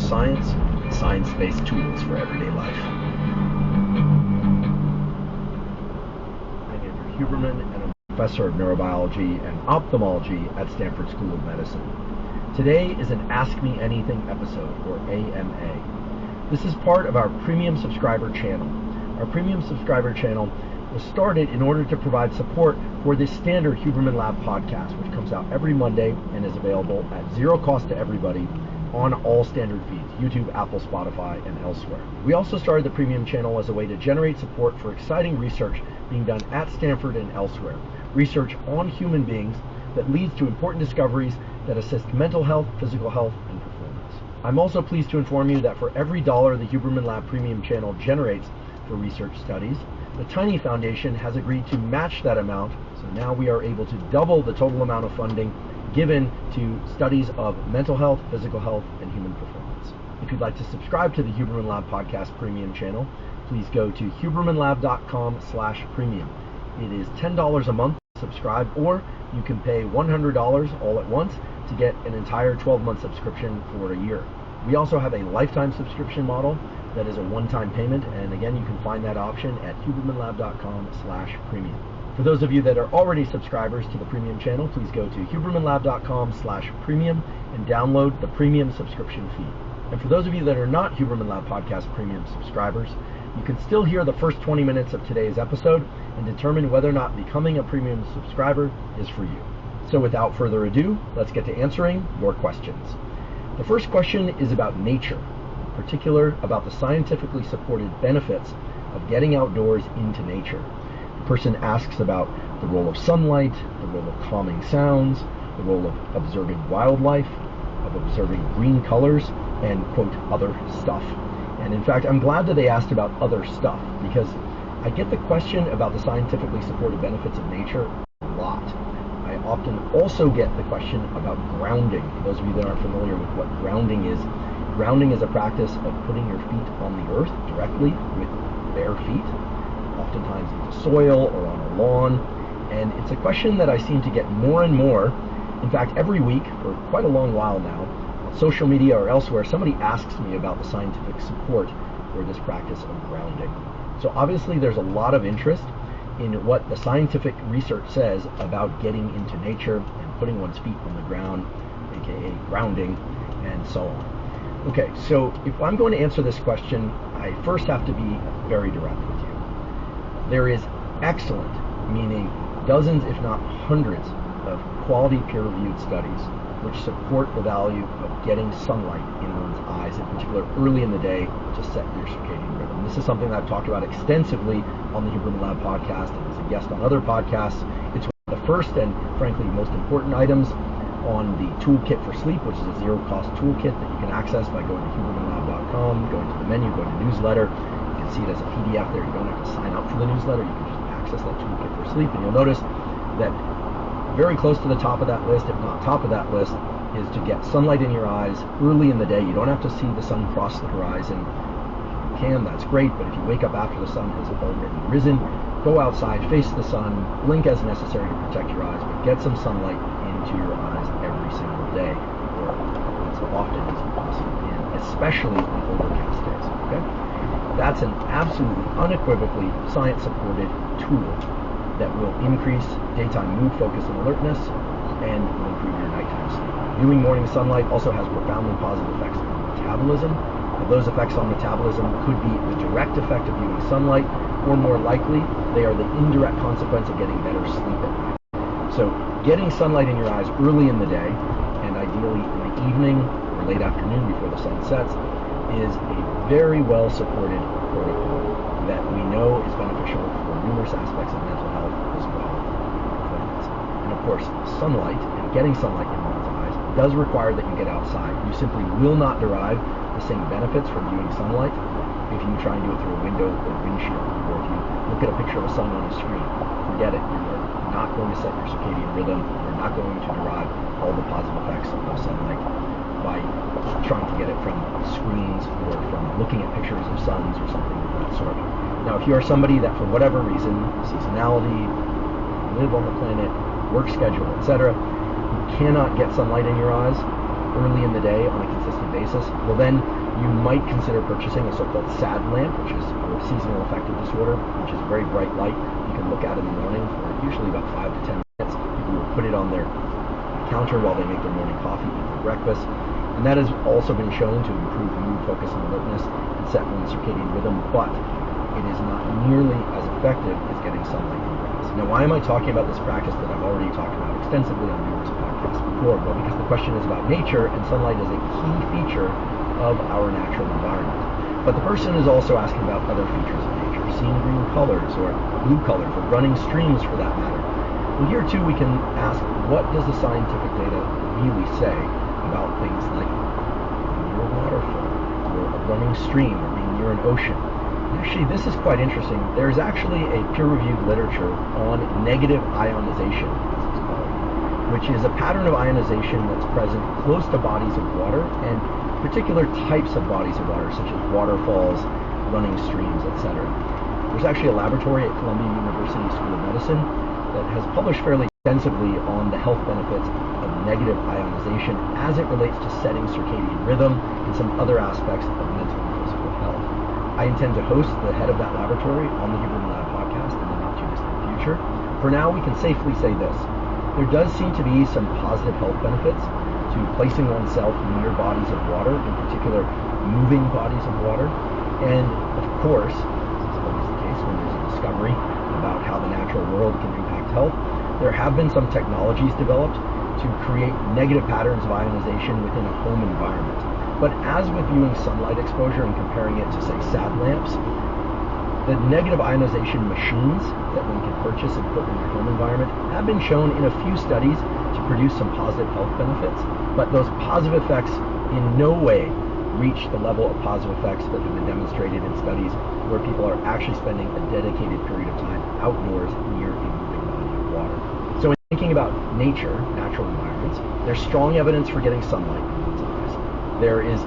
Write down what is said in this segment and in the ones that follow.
science and science-based tools for everyday life. I'm Andrew Huberman, and I'm a professor of neurobiology and ophthalmology at Stanford School of Medicine. Today is an Ask Me Anything episode, or AMA. This is part of our premium subscriber channel. Our premium subscriber channel was started in order to provide support for this standard Huberman Lab podcast, which comes out every Monday and is available at zero cost to everybody on all standard feeds, YouTube, Apple, Spotify, and elsewhere. We also started the premium channel as a way to generate support for exciting research being done at Stanford and elsewhere. Research on human beings that leads to important discoveries that assist mental health, physical health, and performance. I'm also pleased to inform you that for every $1 the Huberman Lab premium channel generates for research studies, the Tiny Foundation has agreed to match that amount, so now we are able to double the total amount of funding given to studies of mental health, physical health, and human performance. If you'd like to subscribe to the Huberman Lab Podcast Premium channel, please go to hubermanlab.com/premium. It is $10 a month to subscribe, or you can pay $100 all at once to get an entire 12-month subscription for a year. We also have a lifetime subscription model that is a one-time payment, and again, you can find that option at hubermanlab.com/premium. For those of you that are already subscribers to the premium channel, please go to hubermanlab.com/premium and download the premium subscription feed. And for those of you that are not Huberman Lab Podcast Premium subscribers, you can still hear the first 20 minutes of today's episode and determine whether or not becoming a premium subscriber is for you. So without further ado, let's get to answering your questions. The first question is about nature, in particular about the scientifically supported benefits of getting outdoors into nature. The person asks about the role of sunlight, the role of calming sounds, the role of observing wildlife, of observing green colors, and, quote, other stuff. And in fact, I'm glad that they asked about other stuff, because I get the question about the scientifically supported benefits of nature a lot. I often also get the question about grounding. For those of you that aren't familiar with what grounding is a practice of putting your feet on the earth directly with bare feet, oftentimes into soil or on a lawn. And it's a question that I seem to get more and more. In fact, every week for quite a long while now, on social media or elsewhere, somebody asks me about the scientific support for this practice of grounding. So obviously there's a lot of interest in what the scientific research says about getting into nature and putting one's feet on the ground, aka grounding, and so on. Okay, so if I'm going to answer this question, I first have to be very direct with you. There is excellent, meaning dozens if not hundreds of quality peer-reviewed studies which support the value of getting sunlight in one's eyes, in particular early in the day, to set your circadian rhythm. This is something that I've talked about extensively on the Huberman Lab podcast and as a guest on other podcasts. It's one of the first and frankly most important items on the Toolkit for Sleep, which is a zero-cost toolkit that you can access by going to hubermanlab.com, going to the menu, going to newsletter. You can see it as a PDF there. You don't have to sign up for the newsletter. You can just access that Toolkit for Sleep, and you'll notice that very close to the top of that list, if not top of that list, is to get sunlight in your eyes early in the day. You don't have to see the sun cross the horizon. If you can, that's great, but if you wake up after the sun has already risen, go outside, face the sun, blink as necessary to protect your eyes, but get some sunlight into your eyes every single day, or as often as you possibly can, especially on overcast days. Okay? That's an absolutely unequivocally science-supported tool that will increase daytime mood, focus, and alertness, and will improve your nighttime sleep. Viewing morning sunlight also has profoundly positive effects on metabolism. Now, those effects on metabolism could be the direct effect of viewing sunlight, or more likely, they are the indirect consequence of getting better sleep at night. So getting sunlight in your eyes early in the day, and ideally in the evening or late afternoon before the sun sets, is a very well supported protocol that we know is beneficial for numerous aspects of mental health as well as performance. And of course, sunlight and getting sunlight in one's eyes does require that you get outside. You simply will not derive the same benefits from viewing sunlight if you try and do it through a window or windshield, or if you look at a picture of a sun on a screen. Forget it. You are not going to set your circadian rhythm. You're not going to derive all the positive effects of sunlight by trying to get it from screens or from looking at pictures of suns or something of that sort. Now, if you are somebody that for whatever reason, seasonality, live on the planet, work schedule, etc., you cannot get sunlight in your eyes early in the day on a consistent basis, well then you might consider purchasing a so-called SAD lamp, which is for seasonal affective disorder, which is very bright light. You can look at in the morning for usually about 5 to 10 minutes. People will put it on their counter while they make their morning coffee, eat their breakfast. And that has also been shown to improve mood, focus, and alertness and set one's circadian rhythm, but it is not nearly as effective as getting sunlight in your eyes. Now, why am I talking about this practice that I've already talked about extensively on numerous podcasts before? Well, because the question is about nature, and sunlight is a key feature of our natural environment. But the person is also asking about other features of nature, seeing green colors or blue colors or running streams for that matter. Well, here too we can ask, what does the scientific data really say about things like being near a waterfall or a running stream or being near an ocean? Actually, this is quite interesting. There's actually a peer-reviewed literature on negative ionization, as it's called, which is a pattern of ionization that's present close to bodies of water and particular types of bodies of water, such as waterfalls, running streams, etc. There's actually a laboratory at Columbia University School of Medicine that has published fairly extensively on the health benefits of negative ionization as it relates to setting circadian rhythm and some other aspects of mental and physical health. I intend to host the head of that laboratory on the Huberman Lab podcast in the not too distant future. For now, we can safely say this. There does seem to be some positive health benefits to placing oneself near bodies of water, in particular moving bodies of water. And of course, this is always the case when there's a discovery about how the natural world can impact health, there have been some technologies developed to create negative patterns of ionization within a home environment. But as with viewing sunlight exposure and comparing it to, say, SAD lamps, the negative ionization machines that one can purchase and put in your home environment have been shown in a few studies to produce some positive health benefits, but those positive effects in no way reach the level of positive effects that have been demonstrated in studies where people are actually spending a dedicated period of time outdoors near a moving body of water. So in thinking about nature, natural environments, there's strong evidence for getting sunlight in one's eyes. There is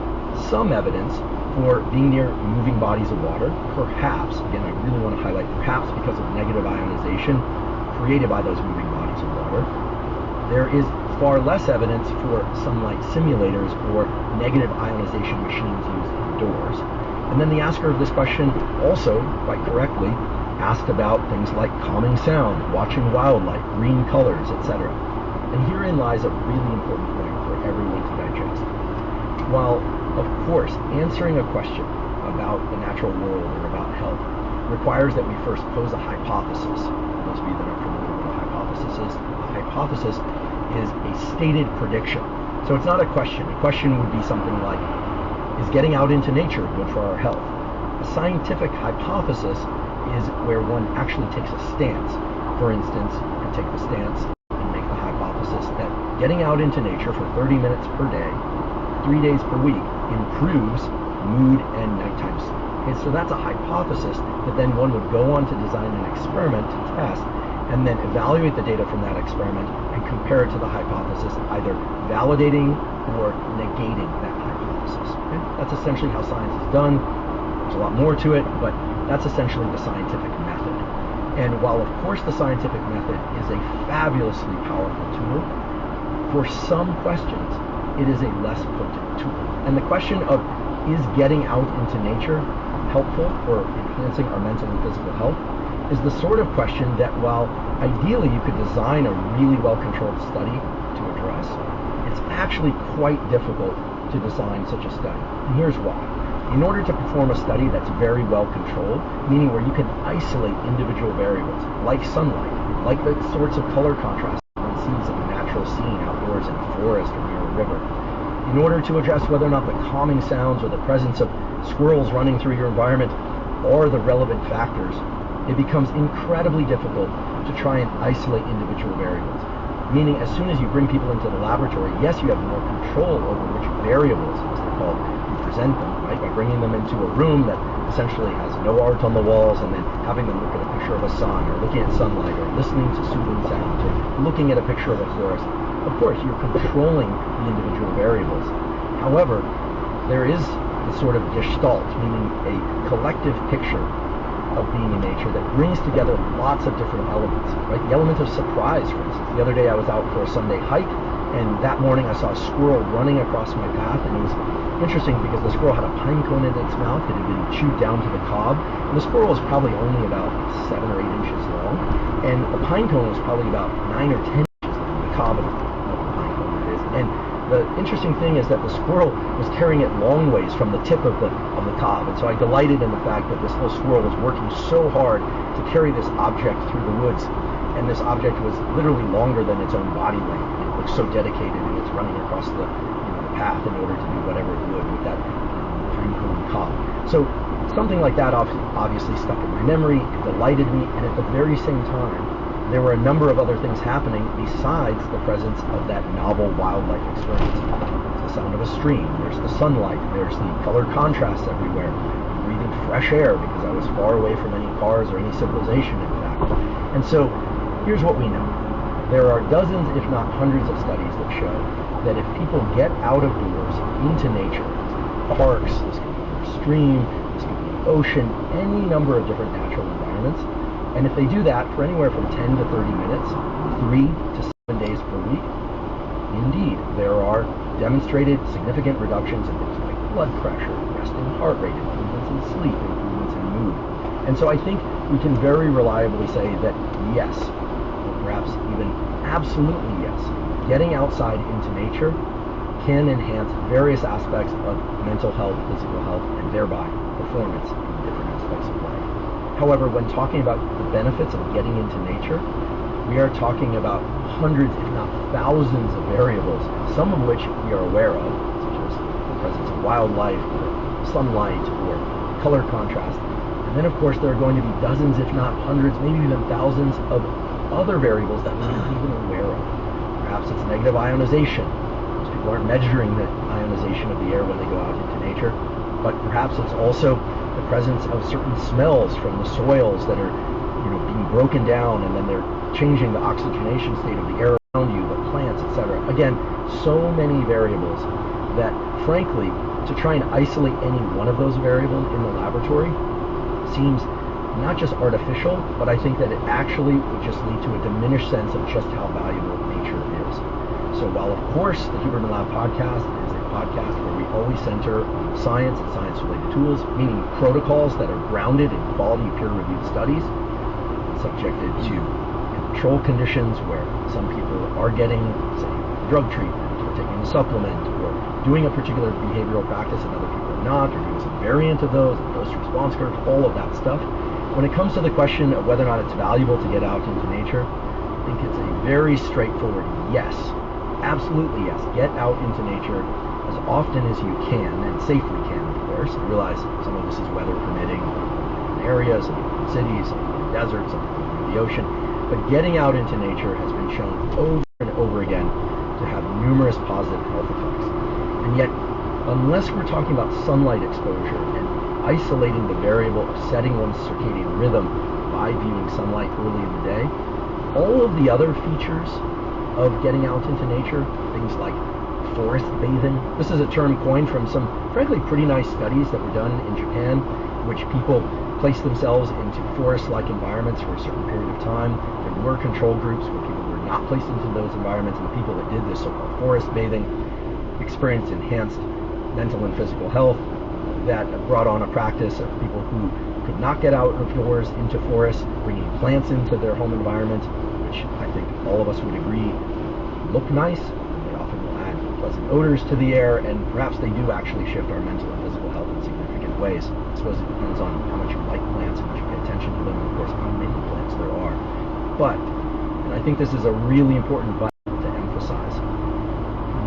some evidence for being near moving bodies of water, perhaps, again, I really want to highlight perhaps because of negative ionization created by those moving bodies of water. There is far less evidence for sunlight simulators or negative ionization machines used indoors. And then the asker of this question also, quite correctly, asked about things like calming sound, watching wildlife, green colors, etc. And herein lies a really important point for everyone to digest. While, of course, answering a question about the natural world or about health requires that we first pose a hypothesis. Those of you that are familiar with what a hypothesis is a stated prediction. So it's not a question. A question would be something like, is getting out into nature good for our health? A scientific hypothesis is where one actually takes a stance. For instance, you could take the stance and make the hypothesis that getting out into nature for 30 minutes per day, 3 days per week, improves mood and nighttime sleep. Okay, so that's a hypothesis that then one would go on to design an experiment to test and then evaluate the data from that experiment and compare it to the hypothesis, either validating or negating that hypothesis. Okay? That's essentially how science is done. There's a lot more to it, but that's essentially the scientific method. And while, of course, the scientific method is a fabulously powerful tool, for some questions, it is a less potent tool. And the question of, is getting out into nature helpful for enhancing our mental and physical health, is the sort of question that, while ideally you could design a really well-controlled study to address, it's actually quite difficult to design such a study. And here's why. In order to perform a study that's very well controlled, meaning where you can isolate individual variables, like sunlight, like the sorts of color contrast one sees in a natural scene outdoors in a forest or near a river, in order to address whether or not the calming sounds or the presence of squirrels running through your environment are the relevant factors, it becomes incredibly difficult to try and isolate individual variables. Meaning, as soon as you bring people into the laboratory, yes, you have more control over which variables, as they're called, you present them, right? By bringing them into a room that essentially has no art on the walls and then having them look at a picture of a sun or looking at sunlight or listening to soothing sounds or looking at a picture of a forest. Of course, you're controlling the individual variables. However, there is the sort of gestalt, meaning a collective picture of being in nature that brings together lots of different elements, right? The element of surprise, for instance. The other day I was out for a Sunday hike, And that morning I saw a squirrel running across my path, and it was interesting because the squirrel had a pine cone in its mouth. It had been chewed down to the cob, and the squirrel was probably only about 7 or 8 inches long, and the pine cone was probably about 9 or 10 inches long, the cob of the pine cone, that is. And the interesting thing is that the squirrel was carrying it long ways from the tip of the cob, and so I delighted in the fact that this little squirrel was working so hard to carry this object through the woods, and this object was literally longer than its own body length. It looked so dedicated, and it's running across the path in order to do whatever it would with that pine cone cob. So something like that obviously stuck in my memory. It delighted me, and at the very same time, there were a number of other things happening besides the presence of that novel wildlife experience. There's the sound of a stream, there's the sunlight, there's the color contrast everywhere. I'm breathing fresh air because I was far away from any cars or any civilization, in fact. And so here's what we know. There are dozens, if not hundreds, of studies that show that if people get out of doors into nature, parks, this could be a stream, this could be an ocean, any number of different natural environments, and if they do that for anywhere from 10 to 30 minutes, 3 to 7 days per week, indeed, there are demonstrated significant reductions in things like blood pressure, resting heart rate, improvements in sleep, improvements in mood. And so I think we can very reliably say that yes, or perhaps even absolutely yes, getting outside into nature can enhance various aspects of mental health, physical health, and thereby performance in different aspects of life. However, when talking about the benefits of getting into nature, we are talking about hundreds, if not thousands, of variables, some of which we are aware of, such as the presence of wildlife, or sunlight, or color contrast. And then, of course, there are going to be dozens, if not hundreds, maybe even thousands of other variables that we're not even aware of. Perhaps it's negative ionization. Most people aren't measuring the ionization of the air when they go out into nature, but perhaps it's also the presence of certain smells from the soils that are, being broken down, and then they're changing the oxygenation state of the air around you, the plants, etc. Again, so many variables that, frankly, to try and isolate any one of those variables in the laboratory seems not just artificial, but I think that it actually would just lead to a diminished sense of just how valuable nature is. So while, of course, the Huberman Lab podcast is a podcast where we always center on science and science-related tools, meaning protocols that are grounded in quality peer-reviewed studies, subjected to control conditions where some people are getting, say, drug treatment, or taking a supplement, or doing a particular behavioral practice and other people are not, or doing some variant of those, dose-response curves, all of that stuff. When it comes to the question of whether or not it's valuable to get out into nature, I think it's a very straightforward yes. Absolutely yes. Get out into nature as often as you can, and safely can, of course. I realize some of this is weather permitting in areas, in cities, in deserts, in the ocean, but getting out into nature has been shown over and over again to have numerous positive health effects. And yet, unless we're talking about sunlight exposure and isolating the variable of setting one's circadian rhythm by viewing sunlight early in the day, all of the other features of getting out into nature, things like forest bathing. This is a term coined from some, frankly, pretty nice studies that were done in Japan, in which people placed themselves into forest-like environments for a certain period of time. There were control groups where people were not placed into those environments, and the people that did this so-called forest bathing experienced enhanced mental and physical health that brought on a practice of people who could not get out of doors into forests, bringing plants into their home environment, which I think all of us would agree look nice. They often will add pleasant odors to the air, and perhaps they do actually shift our mental and physical health in significant ways. I suppose it depends on how much you like plants, how much you pay attention to them, and of course how many plants there are. But, and I think this is a really important point to emphasize,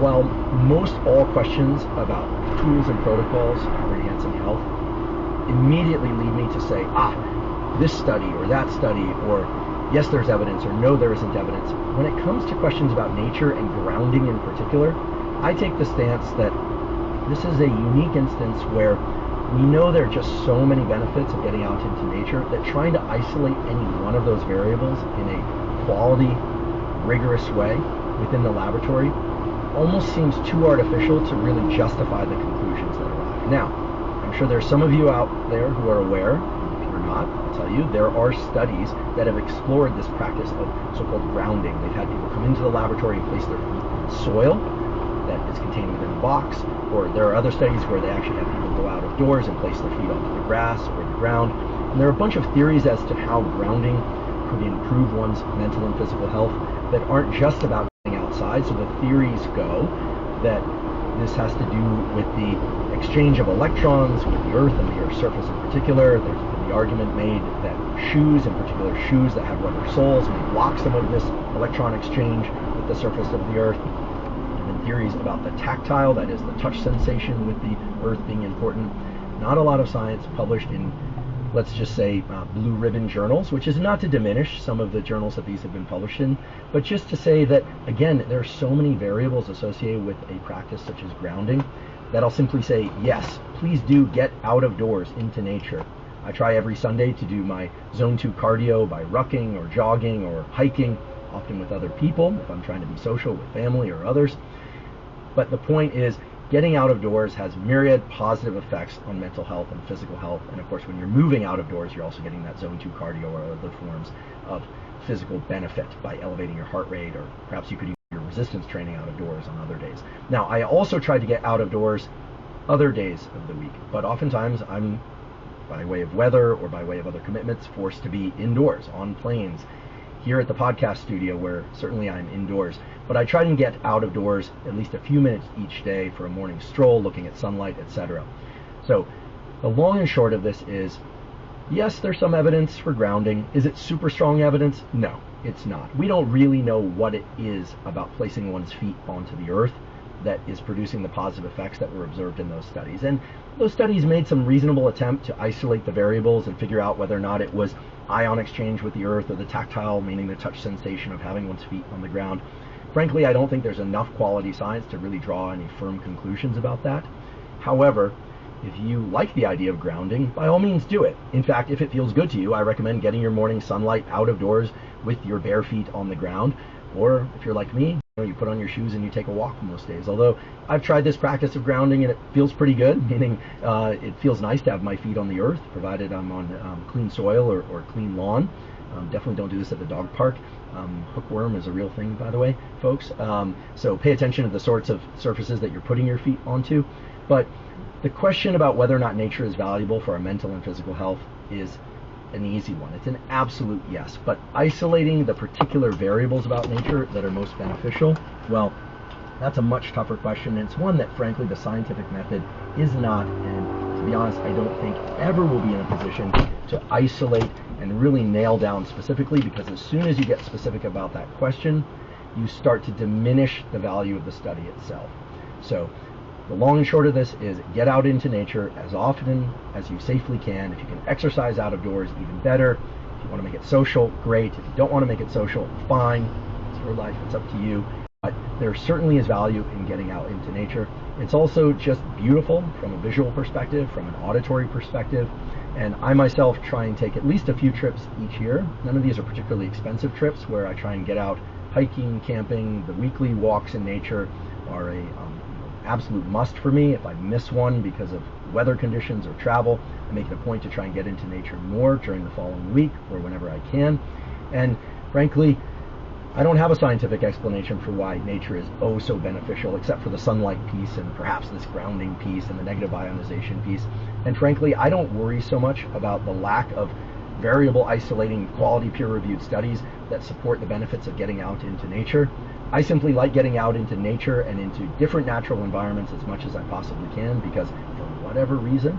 while most all questions about tools and protocols for enhancing health immediately lead me to say, this study or that study, or yes, there's evidence, or no, there isn't evidence. When it comes to questions about nature and grounding in particular, I take the stance that this is a unique instance where we know there are just so many benefits of getting out into nature that trying to isolate any one of those variables in a quality, rigorous way within the laboratory almost seems too artificial to really justify the conclusions that arrive. Now, I'm sure there's some of you out there who are aware, if you're not, will tell you there are studies that have explored this practice of so-called grounding. They've had people come into the laboratory and place their feet in soil that is contained within a box, or there are other studies where they actually have people go out of doors and place their feet onto the grass or the ground. And there are a bunch of theories as to how grounding could improve one's mental and physical health that aren't just about getting outside. So the theories go that this has to do with the exchange of electrons with the Earth and the Earth's surface in particular. There's been the argument made that shoes, in particular shoes that have rubber soles, may block some of this electron exchange with the surface of the Earth. And then theories about the tactile, that is the touch sensation with the Earth being important. Not a lot of science published in, let's just say, blue ribbon journals, which is not to diminish some of the journals that these have been published in, but just to say that, again, there are so many variables associated with a practice such as grounding that I'll simply say, yes, please do get out of doors into nature. I try every Sunday to do my zone 2 cardio by rucking or jogging or hiking, often with other people if I'm trying to be social with family or others. But the point is, getting out of doors has myriad positive effects on mental health and physical health. And of course, when you're moving out of doors, you're also getting that zone 2 cardio or other forms of physical benefit by elevating your heart rate, or perhaps you could use your resistance training out of doors on other days. Now, I also try to get out of doors other days of the week, but oftentimes I'm, by way of weather or by way of other commitments, forced to be indoors, on planes, here at the podcast studio, where certainly I'm indoors. But I try to get out of doors at least a few minutes each day for a morning stroll, looking at sunlight, etc. So the long and short of this is, yes, there's some evidence for grounding. Is it super strong evidence? No, it's not. We don't really know what it is about placing one's feet onto the earth that is producing the positive effects that were observed in those studies. And those studies made some reasonable attempt to isolate the variables and figure out whether or not it was ion exchange with the earth or the tactile, meaning the touch sensation of having one's feet on the ground. Frankly, I don't think there's enough quality science to really draw any firm conclusions about that. However, if you like the idea of grounding, by all means do it. In fact, if it feels good to you, I recommend getting your morning sunlight out of doors with your bare feet on the ground. Or if you're like me, you put on your shoes and you take a walk most days. Although I've tried this practice of grounding and it feels pretty good, meaning it feels nice to have my feet on the earth, provided I'm on clean soil or clean lawn. Definitely don't do this at the dog park. Hookworm is a real thing, by the way, folks. So pay attention to the sorts of surfaces that you're putting your feet onto. But the question about whether or not nature is valuable for our mental and physical health is an easy one. It's an absolute yes. But isolating the particular variables about nature that are most beneficial, well, that's a much tougher question. And it's one that, frankly, the scientific method is not, and to be honest, I don't think ever will be in a position to isolate and really nail down specifically, because as soon as you get specific about that question, you start to diminish the value of the study itself. So the long and short of this is, get out into nature as often as you safely can. If you can exercise out of doors, even better. If you want to make it social, great. If you don't want to make it social, fine. It's your life, it's up to you. But there certainly is value in getting out into nature. It's also just beautiful from a visual perspective, from an auditory perspective. And I myself try and take at least a few trips each year. None of these are particularly expensive trips, where I try and get out hiking, camping. The weekly walks in nature are a absolute must for me. If I miss one because of weather conditions or travel, I make it a point to try and get into nature more during the following week or whenever I can. And frankly, I don't have a scientific explanation for why nature is oh so beneficial, except for the sunlight piece and perhaps this grounding piece and the negative ionization piece. And frankly, I don't worry so much about the lack of variable isolating quality peer-reviewed studies that support the benefits of getting out into nature. I simply like getting out into nature and into different natural environments as much as I possibly can, because for whatever reason,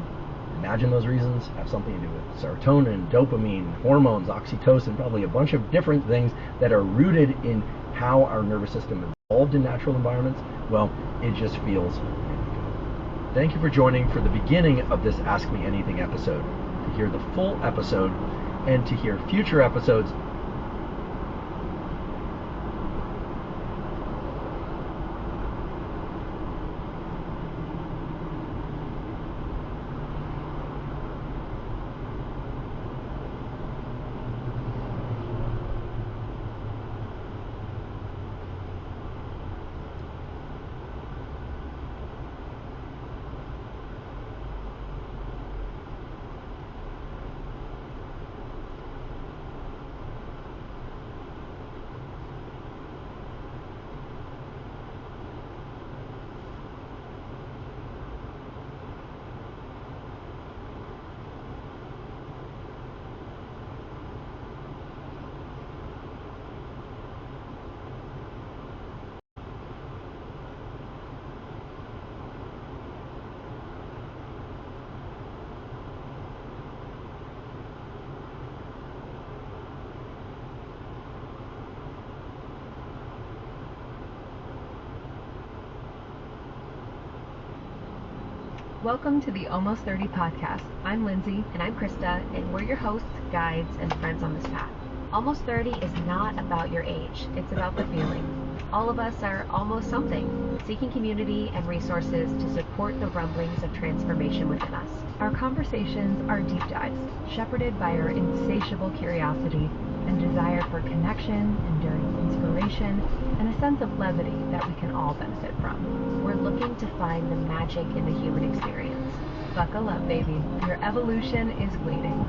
imagine those reasons have something to do with serotonin, dopamine, hormones, oxytocin, probably a bunch of different things that are rooted in how our nervous system is evolved in natural environments. Well, it just feels really good. Thank you for joining for the beginning of this Ask Me Anything episode. To hear the full episode and to hear future episodes, Welcome to the Almost 30 podcast. I'm Lindsay. And I'm Krista, and we're your hosts, guides, and friends on this path. Almost 30 is not about your age, it's about the feeling. All of us are almost something, seeking community and resources to support the rumblings of transformation within us. Our conversations are deep dives, shepherded by our insatiable curiosity and desire for connection, enduring inspiration, and a sense of levity that we can all benefit from. We're looking to find the magic in the human experience. Buckle up, baby. Your evolution is waiting.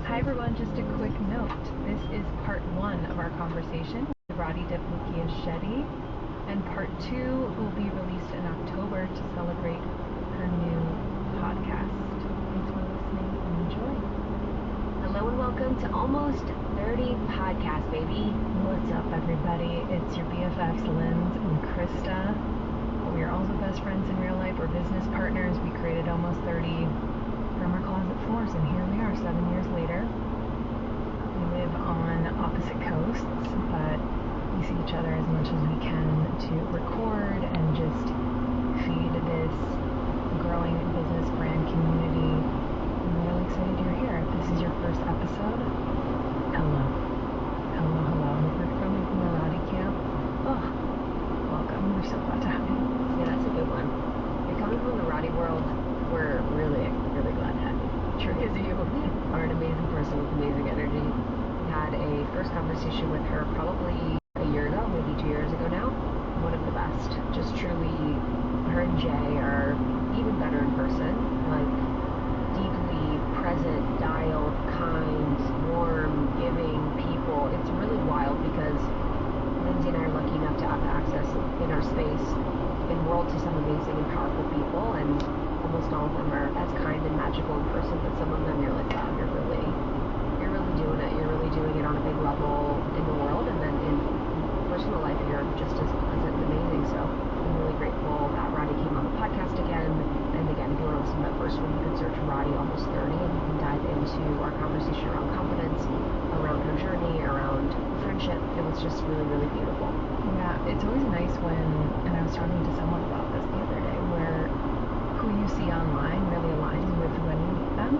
Hi everyone, just a quick note. This is part 1 of our conversation with Radhi Depukia Shetty, and part 2 will be released in October to celebrate her new podcast. Thanks for listening and enjoy. Hello and welcome to Almost 30 podcast, baby. What's up, everybody? It's your BFFs, Linz and Krista. We are also best friends in real life. We're business partners. We created Almost 30 from our closet floors, and here we are 7 years later. We live on opposite coasts, but we see each other as much as we can to record and just feed this growing business brand community. I'm really excited you're here. If this is your first episode, hello. If you're coming from the Radhi camp, welcome. We're so glad to have you. Yeah, that's a good one. If you're coming from the Radhi world, we're really glad to have you. Sure is you. You are an amazing person with amazing energy. We had a first conversation with her probably a year ago, maybe 2 years ago now. One of the best. Just truly, her and Jay are even better in person. Like, deeply present, dialed, kind, warm, giving people. It's really wild because Lindsay and I are lucky enough to have access in our space in world to some amazing and powerful people, and almost all of them are as kind and magical in person, but some of them you're like, wow, you're really doing it. You're really doing it on a big level in the world, and then in personal life you're just as pleasant and amazing. So I'm really grateful that Radhi came on the podcast again. And again, if you want to listen to that first one, you can search Radhi Almost 30, and you can dive into our conversation around confidence, around her journey, around friendship. It was just really beautiful. Yeah, it's always nice when, and I was talking to someone about this the other day, where who you see online really aligns with when you meet them,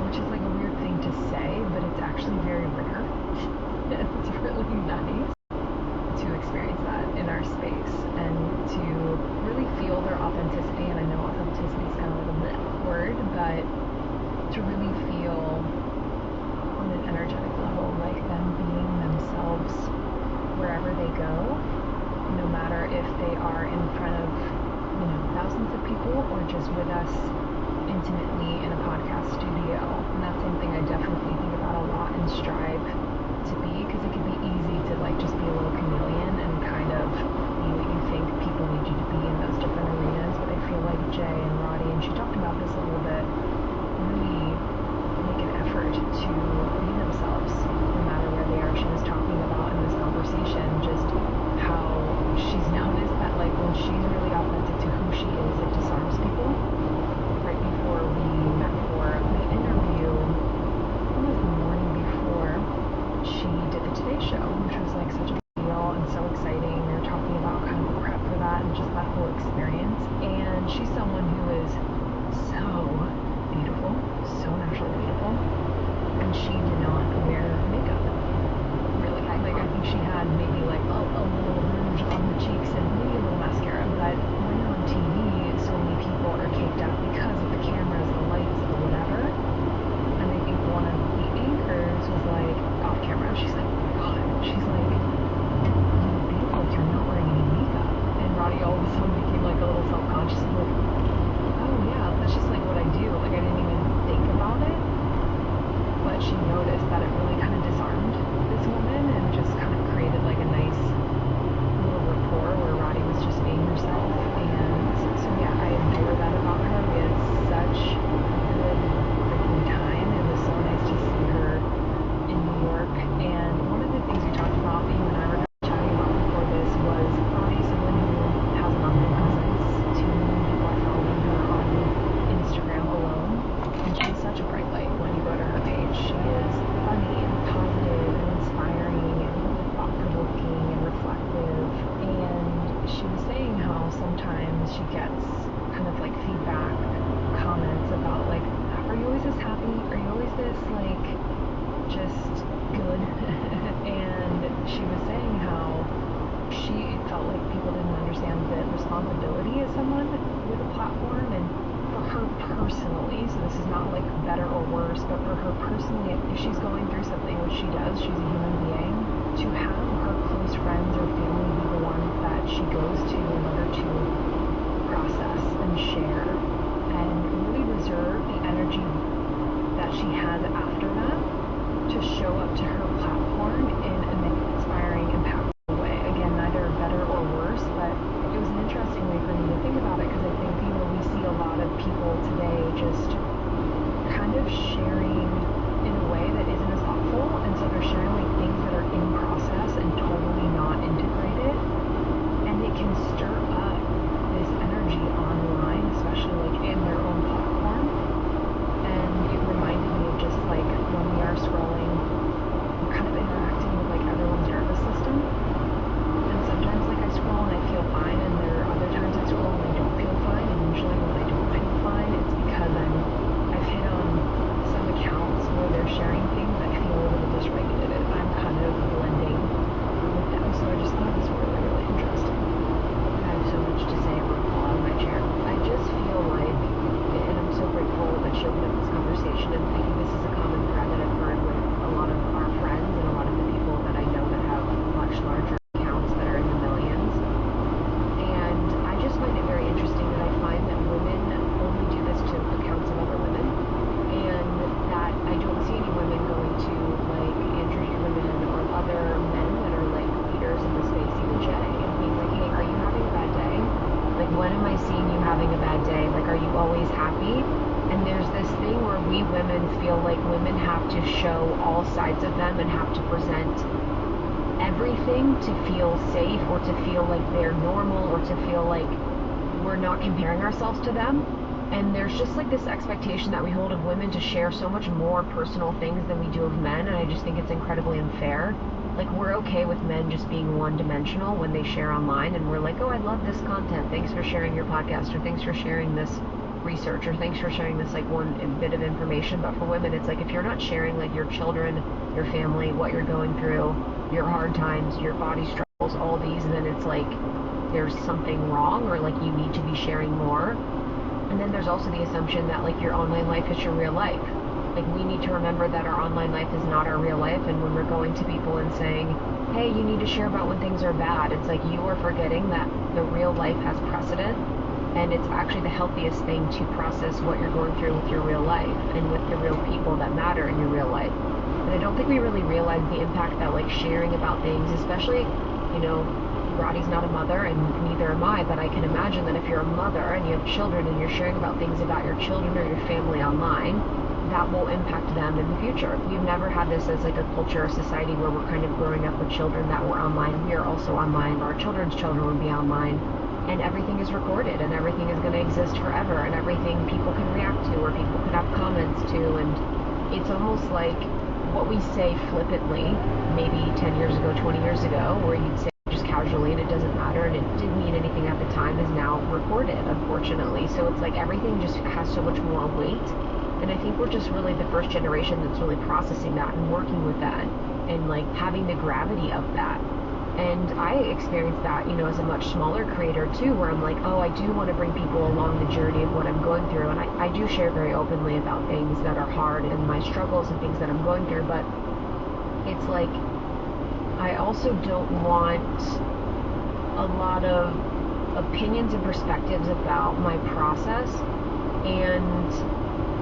which is like a weird thing to say, but it's actually very rare. It's really nice to experience that in our space and to really feel their authenticity. And I know authenticity is kind of like a bleh word, but to really feel on an energetic level like them being themselves wherever they go, no matter if they are in front of thousands of people or just with us intimately in a podcast studio. And that's something I definitely think about a lot and strive to be, because it can be easy to like just be a little chameleon and kind of be what you think people need you to be in those different arenas. But I feel like Jay and Radhi, and she talked about this a little bit, really make an effort to be themselves no matter where they are. She was talking about in this conversation just how she's noticed that like when she's really authentic to who she is, it disarms people. Right before we met for the interview, it was the morning before, credibility as someone with a platform, and for her personally, so this is not like better or worse, but for her personally, if she's going through something, which she does, she's a human being, to have her close friends or family be the ones that she goes to in order to process and share and really reserve the energy that she has after that to show up to her platform in an inspiring, impactful way. Again, neither better or worse, but it was an interesting way for me to think about it, because I think, we see a lot of people today just kind of sharing in a way that isn't as thoughtful, and so they're sharing like things that are in process and totally not integrated, and it can stir up this energy online, especially like in their own platform. And it reminded me of just like when we are scrolling, we're kind of interacting with like everyone's nervous system. And sometimes like I scroll and I feel fine, and there are other times I scroll and I don't feel fine. And usually when I don't feel fine, it's because I've hit on some accounts where they're sharing things that feel a little dysregulated. I'm kind of blending with them, so I just thought this was really, really interesting. I have so much to say. I'm going to fall out of my chair. I just feel like, and I'm so grateful that she opened up this conversation, and I think this is a common thread that I've heard with a lot of our friends and a lot of the people that I know that have much larger accounts that are in the millions. And I just find it very interesting that I find that women only do this to accounts of other women, and that I don't see any women going to like Andrew Huberman or other men that are like leaders in the space, even Jay, and being like, hey, are you having a bad day? Like, when am I seeing you having a bad day? Like, are you always happy? And there's this thing where we women feel like women have to show all sides of them and have to present everything to feel safe, or to feel like they're normal, or to feel like we're not comparing ourselves to them. And there's just like this expectation that we hold of women to share so much more personal things than we do of men, and I just think it's incredibly unfair. Like, we're okay with men just being one-dimensional when they share online, and we're like, oh, I love this content, thanks for sharing your podcast, or thanks for sharing this research, or thanks for sharing this like one bit of information. But for women, it's like, if you're not sharing like your children, your family, what you're going through, your hard times, your body struggles, all these, then it's like there's something wrong, or like you need to be sharing more. And then there's also the assumption that like your online life is your real life. Like, we need to remember that our online life is not our real life, and when we're going to people and saying, hey, you need to share about when things are bad, it's like you are forgetting that the real life has precedent, and it's actually the healthiest thing to process what you're going through with your real life and with the real people that matter in your real life. And I don't think we really realize the impact that like sharing about things, especially, Roddy's not a mother and neither am I, but I can imagine that if you're a mother and you have children and you're sharing about things about your children or your family online, that will impact them in the future. We've never had this as like a culture or society where we're kind of growing up with children that were online. We are also online. Our children's children would be online. And everything is recorded, and everything is going to exist forever, and everything people can react to, or people can have comments to, and it's almost like what we say flippantly, maybe 10 years ago, 20 years ago, where you'd say just casually and it doesn't matter and it didn't mean anything at the time, is now recorded, unfortunately. So it's like everything just has so much more weight. And I think we're just really the first generation that's really processing that and working with that and like having the gravity of that. And I experienced that, as a much smaller creator too, where I'm like, oh, I do want to bring people along the journey of what I'm going through. And I do share very openly about things that are hard and my struggles and things that I'm going through. But it's like, I also don't want a lot of opinions and perspectives about my process. And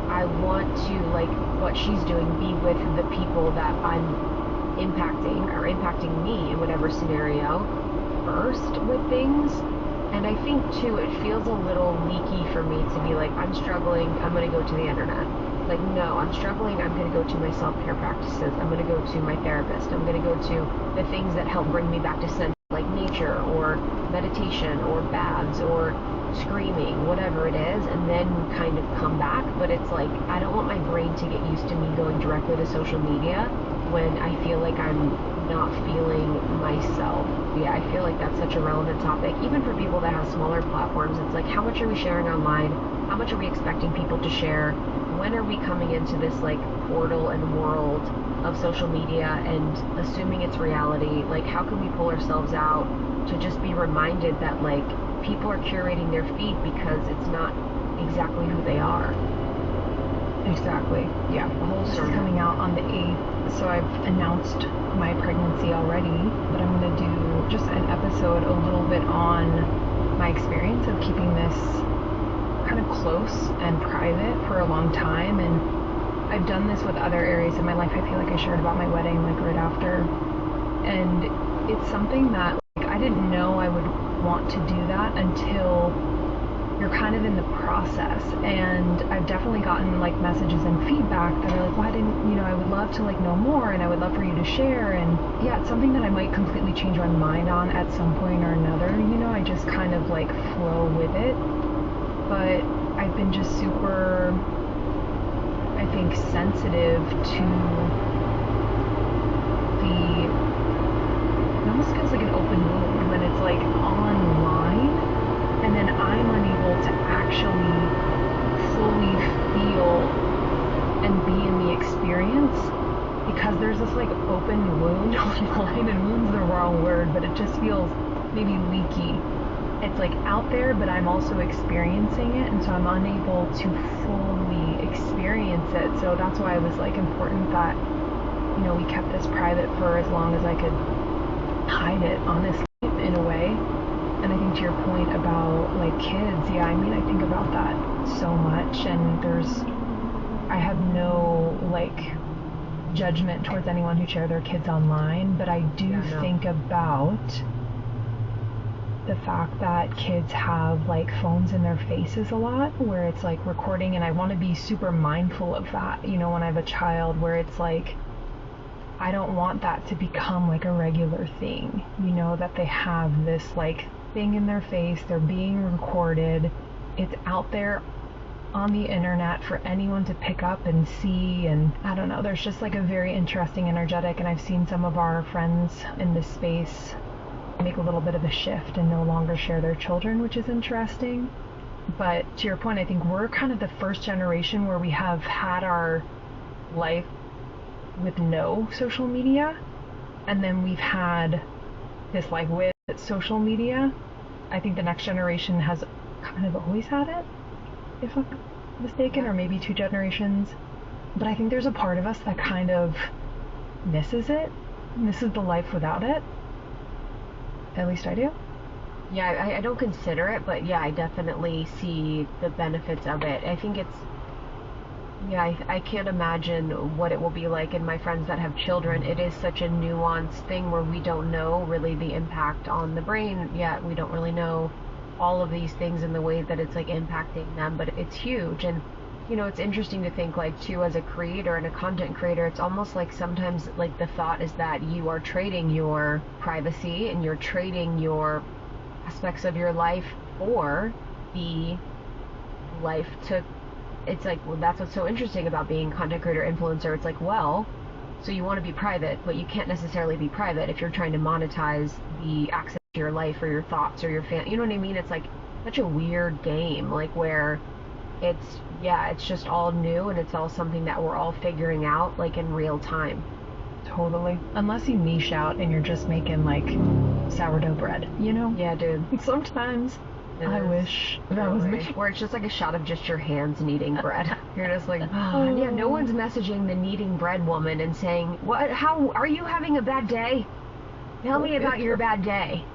I want to, like, what she's doing be with the people that I'm impacting or impacting me in whatever scenario first with things. And I think too, it feels a little leaky for me to be like, I'm struggling, I'm going to go to the internet. Like, no, I'm struggling, I'm going to go to my self-care practices, I'm going to go to my therapist, I'm going to go to the things that help bring me back to sense, like nature or meditation or baths or screaming, whatever it is, and then kind of come back. But it's like, I don't want my brain to get used to me going directly to social media when I feel like I'm not feeling myself. Yeah, I feel like that's such a relevant topic, even for people that have smaller platforms. It's like, how much are we sharing online? How much are we expecting people to share? when are we coming into this like portal and world of social media and assuming it's reality? Like, how can we pull ourselves out to just be reminded that like people are curating their feed because it's not exactly who they are? Exactly. Yeah. The whole This is sermon. coming out on the 8th, so I've announced my pregnancy already, but I'm going to do just an episode a little bit on my experience of keeping this kind of close and private for a long time. And I've done this with other areas of my life. I feel like I shared about my wedding like right after, and it's something that like I didn't know I would want to do that until you're kind of in the process. And I've definitely gotten like messages and feedback that are like, why didn't, you know, I would love to like know more, and I would love for you to share. And yeah, it's something that I might completely change my mind on at some point or another. You know, I just kind of like flow with it. But I've been just super, I think, sensitive to it almost feels like an open wound when it's like online, and then I'm unable to actually fully feel and be in the experience because there's this like open wound online, and wound's the wrong word, but it just feels maybe leaky. It's like out there, but I'm also experiencing it, and so I'm unable to fully experience it. So that's why it was like important that, you know, we kept this private for as long as I could hide it, honestly, in a way. And I think to your point about like kids, yeah, I mean, I think about that so much, and I have no like judgment towards anyone who share their kids online, but I do think about the fact that kids have like phones in their faces a lot, where it's like recording, and I want to be super mindful of that, you know, when I have a child, where it's like I don't want that to become like a regular thing, you know, that they have this like thing in their face, they're being recorded, it's out there on the internet for anyone to pick up and see. And I don't know, there's just like a very interesting energetic, and I've seen some of our friends in this space make a little bit of a shift and no longer share their children, which is interesting. But to your point, I think we're kind of the first generation where we have had our life with no social media, and then we've had this life with social media. I think the next generation has kind of always had it, if I'm not mistaken, or maybe 2 generations. But I think there's a part of us that kind of misses it, misses the life without it. At least I do. Yeah, I don't consider it, but yeah, I definitely see the benefits of it. I think it's, yeah, I can't imagine what it will be like. And my friends that have children, it is such a nuanced thing where we don't know really the impact on the brain yet. We don't really know all of these things in the way that it's like impacting them, but it's huge. And you know, it's interesting to think like too, as a creator and a content creator, it's almost like sometimes like the thought is that you are trading your privacy and you're trading your aspects of your life for the life to, it's like, well, that's what's so interesting about being content creator influencer. It's like, well, so you want to be private, but you can't necessarily be private if you're trying to monetize the access to your life or your thoughts or your you know what I mean? It's like such a weird game, like where it's, yeah, it's just all new, and it's all something that we're all figuring out like in real time. Totally. Unless you niche out and you're just making like sourdough bread, you know? Yeah, dude. Sometimes I wish that was me. Where it's just like a shot of just your hands kneading bread. You're just like, oh, yeah, no one's messaging the kneading bread woman and saying, what, how, are you having a bad day? Tell me about your bad day.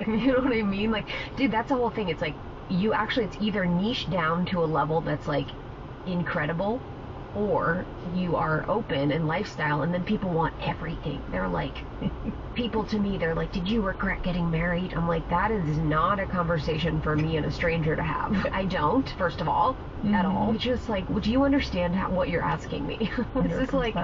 You know what I mean? Like, dude, that's the whole thing. It's like, you actually, it's either niche down to a level that's like incredible, or you are open and lifestyle, and then people want everything. They're like, people to me, they're like, did you regret getting married? I'm like, that is not a conversation for me and a stranger to have. I don't, first of all, at all. It's just like, do you understand what you're asking me? This is like,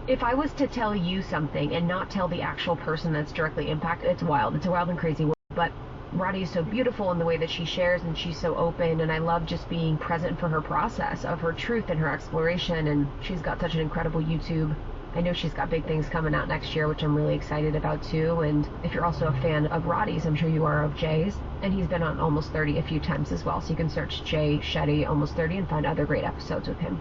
if I was to tell you something and not tell the actual person that's directly impacted, it's wild. It's a wild and crazy world. But Roddy is so beautiful in the way that she shares, and she's so open, and I love just being present for her process of her truth and her exploration. And she's got such an incredible YouTube. I know she's got big things coming out next year, which I'm really excited about too. And if you're also a fan of Roddy's, I'm sure you are of Jay's, and he's been on Almost 30 a few times as well, so you can search Jay Shetty Almost 30 and find other great episodes with him.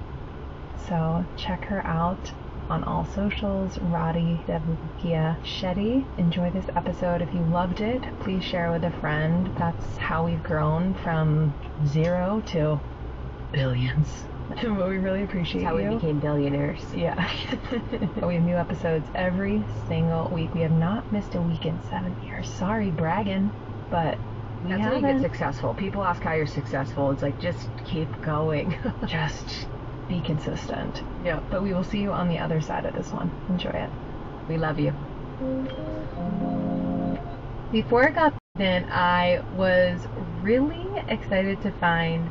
So check her out on all socials, Roddy Devukia Shetty. Enjoy this episode. If you loved it, please share with a friend. That's how we've grown from 0 to billions. But we really appreciate That's how you. we became billionaires. Yeah. We have new episodes every single week. We have not missed a week in 7 years. Sorry, bragging, but we That's how you get haven't. successful. People ask how you're successful. It's like, just keep going. Just be consistent. Yeah. But we will see you on the other side of this one. Enjoy it. We love you. Before I got pregnant, I was really excited to find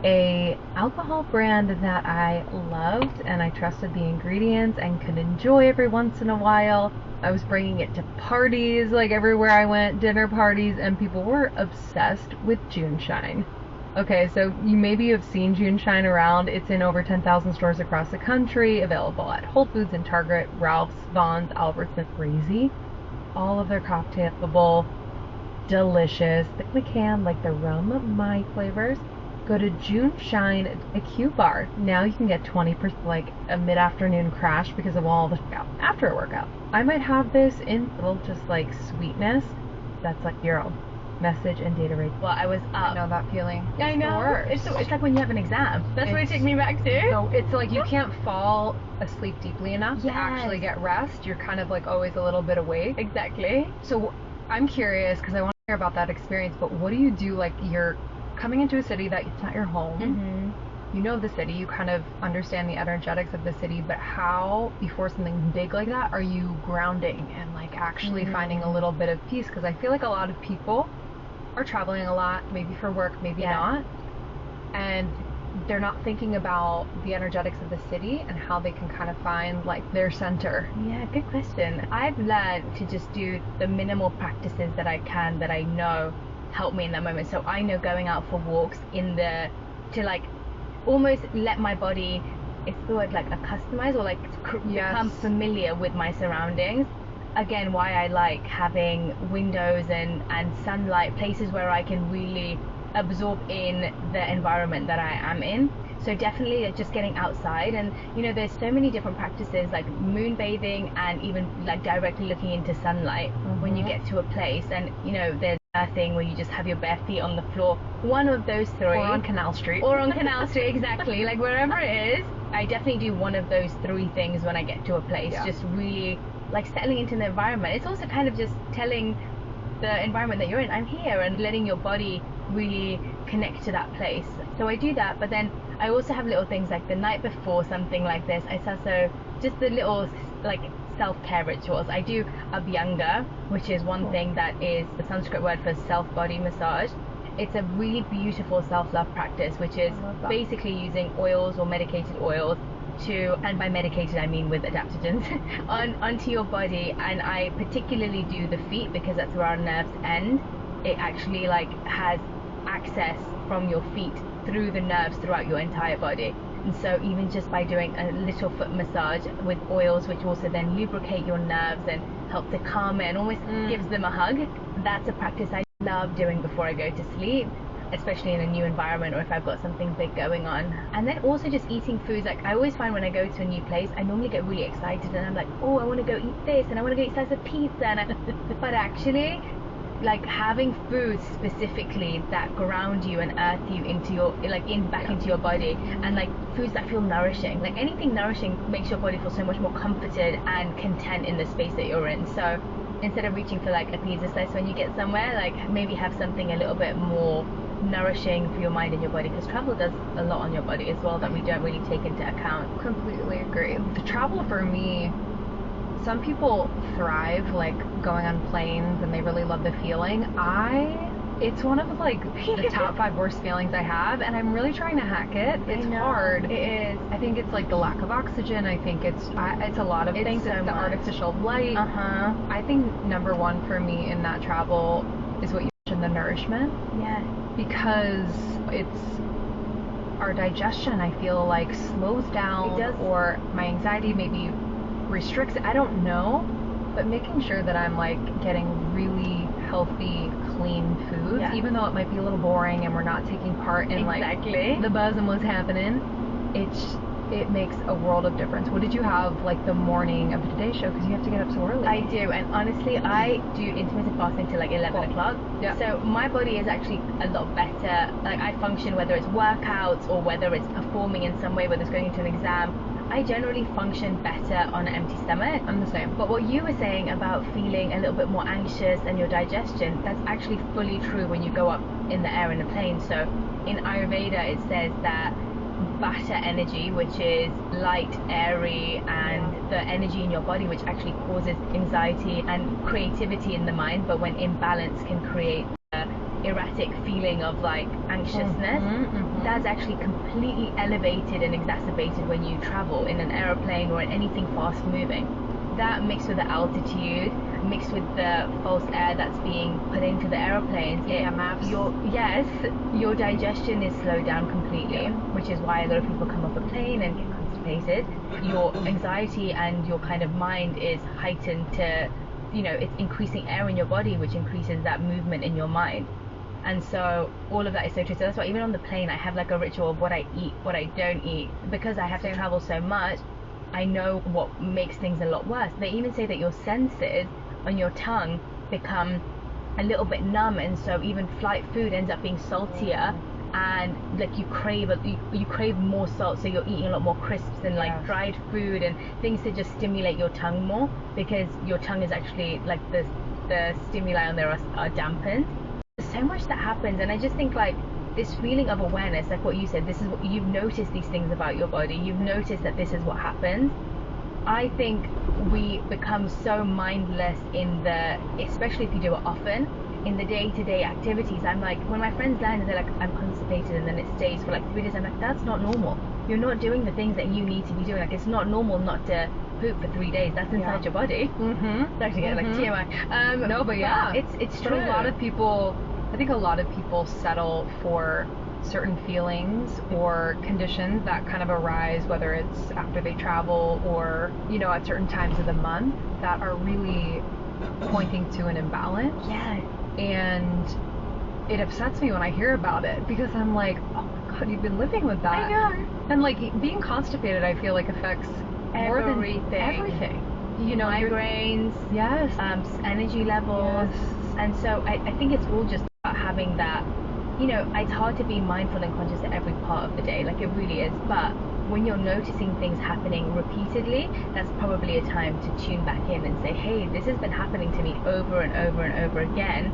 a alcohol brand that I loved and I trusted the ingredients and could enjoy every once in a while. I was bringing it to parties, like everywhere I went, dinner parties, and people were obsessed with June Shine. Okay, so you maybe have seen June Shine around. It's in over 10,000 stores across the country, available at Whole Foods and Target, Ralph's, Vons, Albertsons, Crazy. All of their cocktailable, delicious. They can like the rum, my flavors. Go to June Shine, a Q bar. Now you can get 20% like a mid-afternoon crash because of all the after a workout. I might have this in little just like sweetness. That's like your message and data rate. Well, I was up. I know that feeling. I It's know. the worst. It's like when you have an exam. That's what it took me back to. So it's like you can't fall asleep deeply enough to Yes. actually get rest. You're kind of like always a little bit awake. Exactly. So I'm curious because I want to hear about that experience. But what do you do? Like you're coming into a city that it's not your home. Mm-hmm. You know the city. You kind of understand the energetics of the city. But how, before something big like that, are you grounding and like actually finding a little bit of peace? Because I feel like a lot of people are traveling a lot, maybe for work, maybe not, and they're not thinking about the energetics of the city and how they can kind of find like their center. Yeah, good question. I've learned to just do the minimal practices that I can, that I know help me in that moment. So I know going out for walks to like almost let my body, it's the word like accustomize or like become familiar with my surroundings. Again, why I like having windows and sunlight, places where I can really absorb in the environment that I am in. So definitely just getting outside, and you know there's so many different practices like moon bathing and even like directly looking into sunlight when you get to a place, and you know there's a thing where you just have your bare feet on the floor. One of those three. Or on Canal Street. Or on Canal Street, exactly. Like wherever it is, I definitely do one of those three things when I get to a place. Just really like settling into the environment. It's also kind of just telling the environment that you're in, I'm here, and letting your body really connect to that place. So I do that, but then I also have little things like the night before something like this, I also just the little like self-care rituals. I do Abhyanga, which is one thing that is the Sanskrit word for self-body massage. It's a really beautiful self-love practice, which is basically using oils or medicated oils and by medicated I mean with adaptogens, onto your body. And I particularly do the feet because that's where our nerves end. It actually like has access from your feet through the nerves throughout your entire body. And so even just by doing a little foot massage with oils, which also then lubricate your nerves and help to calm it and almost gives them a hug, that's a practice I love doing before I go to sleep, especially in a new environment or if I've got something big going on. And then also just eating foods. Like I always find when I go to a new place, I normally get really excited and I'm like, oh, I want to go eat this and I want to go eat slice of pizza, but actually like having foods specifically that ground you and earth you into your back into your body, and like foods that feel nourishing. Like anything nourishing makes your body feel so much more comforted and content in the space that you're in. So instead of reaching for like a pizza slice when you get somewhere, like maybe have something a little bit more nourishing for your mind and your body, because travel does a lot on your body as well that we don't really take into account. Completely agree. The travel for me, some people thrive like going on planes and they really love the feeling. It's one of like the top 5 worst feelings I have, and I'm really trying to hack it. It's hard. It is. I think it's like the lack of oxygen. I think it's a lot of things. So it's the much. Artificial light. I think number 1 for me in that travel is what you mentioned, the nourishment. Yeah. Because it's our digestion, I feel like slows down, It does. or my anxiety maybe restricts it. I don't know, but making sure that I'm like getting really healthy, clean foods, even though it might be a little boring and we're not taking part in like the buzz and what's happening. it makes a world of difference. What did you have like the morning of the Today Show? Because you have to get up so early. I do, and honestly, I do intermittent fasting till like 11 o'clock. Yeah. So my body is actually a lot better. Like I function, whether it's workouts or whether it's performing in some way, whether it's going into an exam. I generally function better on an empty stomach. I'm the same. But what you were saying about feeling a little bit more anxious and your digestion, that's actually fully true when you go up in the air in a plane. So in Ayurveda, it says that Vata energy, which is light, airy, and the energy in your body, which actually causes anxiety and creativity in the mind, but when imbalanced can create erratic feeling of like anxiousness. That's actually completely elevated and exacerbated when you travel in an aeroplane or in anything fast moving. That mixed with the altitude, mixed with the false air that's being put into the aeroplanes, your digestion is slowed down completely, which is why a lot of people come off a plane and get constipated. Your anxiety and your kind of mind is heightened to, it's increasing air in your body, which increases that movement in your mind. And so all of that is so true. So that's why even on the plane, I have like a ritual of what I eat, what I don't eat, because I have to travel so much. I know what makes things a lot worse. They even say that your senses on your tongue become a little bit numb, and so even flight food ends up being saltier, and like you crave more salt, so you're eating a lot more crisps and like dried food and things to just stimulate your tongue more, because your tongue is actually like the stimuli on there are dampened. There's so much that happens, and I just think like this feeling of awareness, like what you said, this is what you've noticed, these things about your body, you've noticed that this is what happens. I think we become so mindless especially if you do it often, in the day-to-day activities. I'm like, when my friends land and they're like, I'm constipated, and then it stays for like 3 days, I'm like, that's not normal. You're not doing the things that you need to be doing. Like, it's not normal not to poop for 3 days. That's inside your body. Sorry to get like TMI. No, but yeah, it's true. But I think a lot of people settle for certain feelings or conditions that kind of arise, whether it's after they travel or, at certain times of the month, that are really pointing to an imbalance. Yeah. And it upsets me when I hear about it, because I'm like, oh my God, you've been living with that. I know. And like being constipated, I feel like affects more than everything. Migraines. Yes. Energy levels. Yes. And so I think it's all just about having that, it's hard to be mindful and conscious at every part of the day, like it really is, but when you're noticing things happening repeatedly, that's probably a time to tune back in and say, hey, this has been happening to me over and over and over again.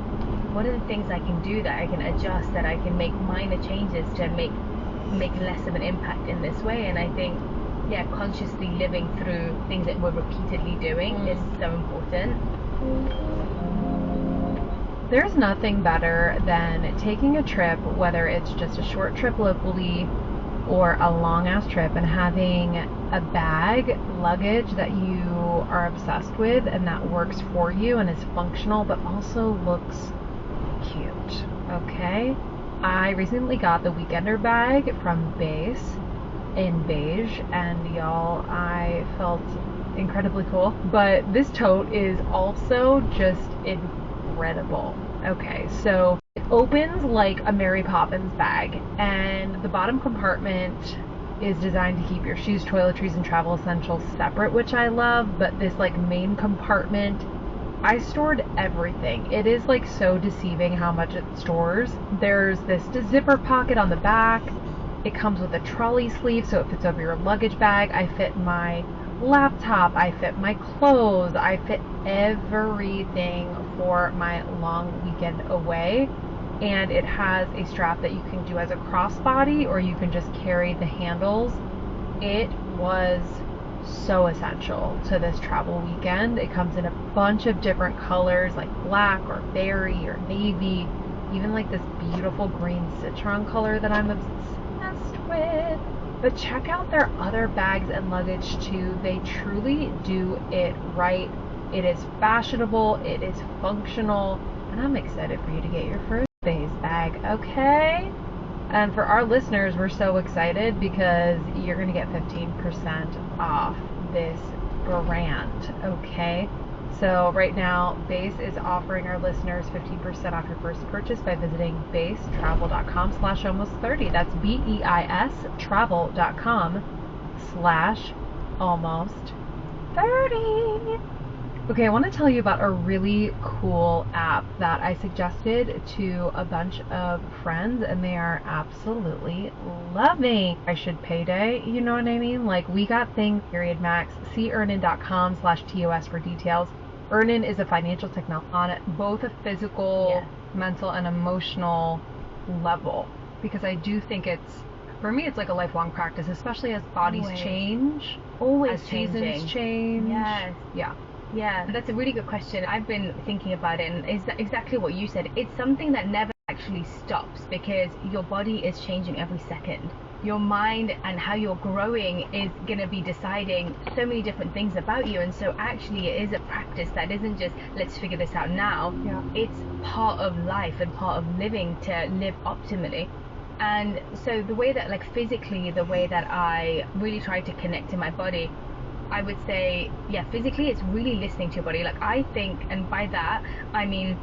What are the things I can do that I can adjust, that I can make minor changes to make less of an impact in this way? And I think, consciously living through things that we're repeatedly doing is so important. There's nothing better than taking a trip, whether it's just a short trip locally or a long ass trip, and having a bag, luggage that you are obsessed with and that works for you and is functional but also looks cute. Okay? I recently got the Weekender bag from Base in beige, and y'all, I felt incredibly cool. But this tote is also just incredible. Okay, so it opens like a Mary Poppins bag, and the bottom compartment is designed to keep your shoes, toiletries, and travel essentials separate, which I love. But this like main compartment, I stored everything. It is like so deceiving how much it stores. There's this zipper pocket on the back. It comes with a trolley sleeve, so it fits over your luggage bag. I fit my laptop, I fit my clothes, I fit everything for my long weekend away. And it has a strap that you can do as a crossbody, or you can just carry the handles. It was so essential to this travel weekend. It comes in a bunch of different colors, like black or berry or navy, even like this beautiful green citron color that I'm obsessed with. But check out their other bags and luggage too. They truly do it right. It is fashionable, it is functional, and I'm excited for you to get your first Base bag, okay? And for our listeners, we're so excited because you're going to get 15% off this brand, okay? So right now, Base is offering our listeners 15% off your first purchase by visiting basetravel.com/almost30. That's BEIS travel.com Ramona.com/almost30. Okay, I want to tell you about a really cool app that I suggested to a bunch of friends, and they are absolutely loving. I should payday, you know what I mean? Like, we got things, period, max. See earnin.com/TOS for details. Earnin is a financial technology on both a physical, mental, and emotional level, because I do think for me, it's like a lifelong practice, especially as bodies change, as seasons change. Yes. Yeah. Yeah, that's a really good question. I've been thinking about it, and is exactly what you said. It's something that never actually stops, because your body is changing every second. Your mind and how you're growing is going to be deciding so many different things about you, and so actually it is a practice that isn't just let's figure this out now. Yeah. It's part of life and part of living to live optimally. And so the way that, like, physically, the way that I really try to connect to my body, I would say, physically, it's really listening to your body. Like, I think, and by that, I mean,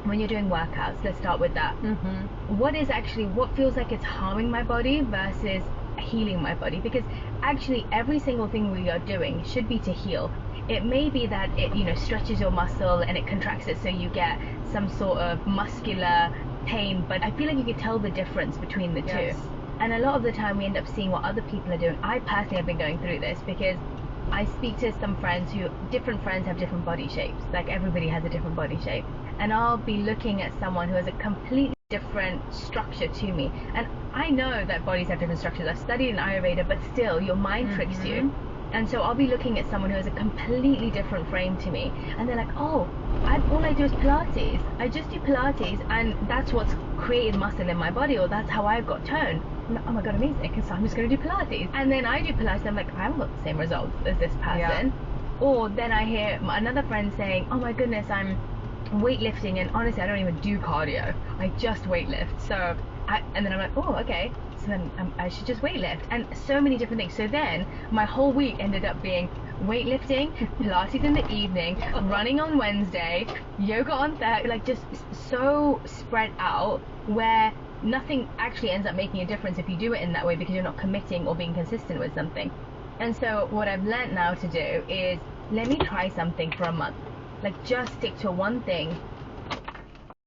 when you're doing workouts, let's start with that. What feels like it's harming my body versus healing my body? Because actually, every single thing we are doing should be to heal. It may be that it, stretches your muscle and it contracts it so you get some sort of muscular pain, but I feel like you can tell the difference between the two. And a lot of the time we end up seeing what other people are doing. I personally have been going through this because I speak to some friends different friends have different body shapes. Like, everybody has a different body shape. And I'll be looking at someone who has a completely different structure to me. And I know that bodies have different structures. I've studied in Ayurveda, but still, your mind tricks you. And so I'll be looking at someone who has a completely different frame to me. And they're like, oh, all I do is Pilates. I just do Pilates, and that's what's created muscle in my body, or that's how I've got tone. I'm like, oh my god, amazing, so I'm just going to do Pilates. And then I do Pilates, and I'm like, I haven't got the same results as this person. Or then I hear another friend saying, oh my goodness, I'm weightlifting, and honestly, I don't even do cardio. I just weightlift. And then I'm like, oh, okay, so then I should just weightlift. And so many different things. So then my whole week ended up being weightlifting, Pilates in the evening, running on Wednesday, yoga on Thursday, like, just so spread out, where nothing actually ends up making a difference if you do it in that way, because you're not committing or being consistent with something. And so what I've learned now to do is, let me try something for a month. Like, just stick to one thing